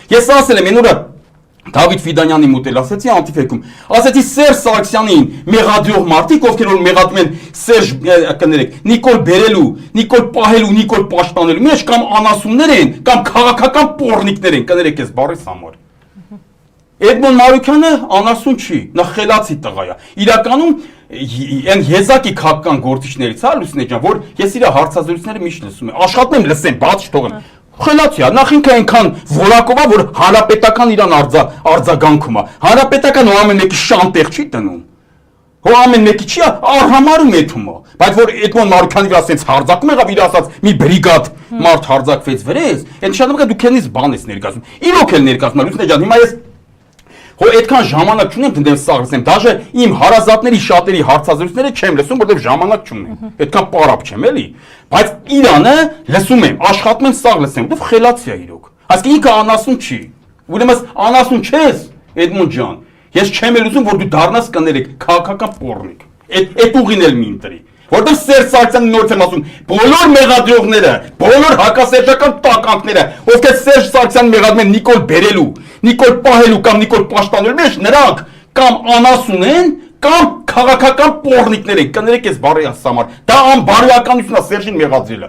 Ես ասել եմ, այն օրը Դավիթ Ֆիդանյանի մոտ ասեցի անտիֆեքում, ասեցի Սերժ Սարգսյանին մեղադրող մարդիկ, ովքեր որ մեղադրում են Սերժ կներեք, Նիկոլ Բերելու, Նիկոլ Պահելու, Նիկոլ Պաշտպանելու մեջ կամ անասուններ են, կամ քաղաքական պոռնիկներ են, կներեք այս բառից համար։ Էդմոն Մարուկյանը անասուն չի, նա խելացի տղա է։ Իրականում այն եզակի քաղաքական գործիչներից է Լուսինե ջան, որ ես իր հարցազրույցները միշտ լսում եմ, աշխատում եմ լսեմ, բաց չթողեմ։ Խելացի է, նախ ինքը այնքան որակով է, որ հանրապետական իրան արձագանքում է։ Հանրապետական ու ամեն մեկի շանտեղ չի տնում։ Հո ամեն մեկի չի արհամարում էթում է։ Բայց որ Էդմոն Մարուկյանի վրա ասենց հարձակում եղավ իր ասած մի բրիգադ մարդ հարձակվեց վրեզ, այն նշանակում է դու քենից բան ես ներկայացնում։ Իրոք էլ ներկայացնում եմ, Լուսինե ջան, հիմա ես Հո այդքան ժամանակ չունեմ դեմ սաղ լսեմ, դաժե իմ հարազատների շատերի հարցազրույցները չեմ լսում, որովհետև ժամանակ չունեմ։ Այդքան պարապ չեմ էլի, բայց Իրանը լսում եմ, աշխատում եմ սաղ լսեմ, որովհետև խելացի է իրոք։ Ասկի ինքը անասուն չի։ Ուրեմն անասուն չես, Էդմոն ջան։ Ես չեմ էլ ուզում, որ դու դառնաս կներեք քաղաքական պոռնիկ։ Այդ ուղին էլ մի ընտրի։ Որտեղ Սերժ Սարգսյանը նորից եմ ասում, բոլոր մեղադրողները, բոլոր հակասերժական տականքները, ովքեր Սերժ Սարգսյանը մեղադրում են Նիկոլ Բերելու, Նիկոլ Պահելու կամ Նիկոլ Պաշտպանելու մեջ, նրանք կամ անասուն են, կամ քաղաքական պոռնիկներ են, կներեք այս բարի համար։ Դա անբարոյականություն է Սերժին մեղադրելը։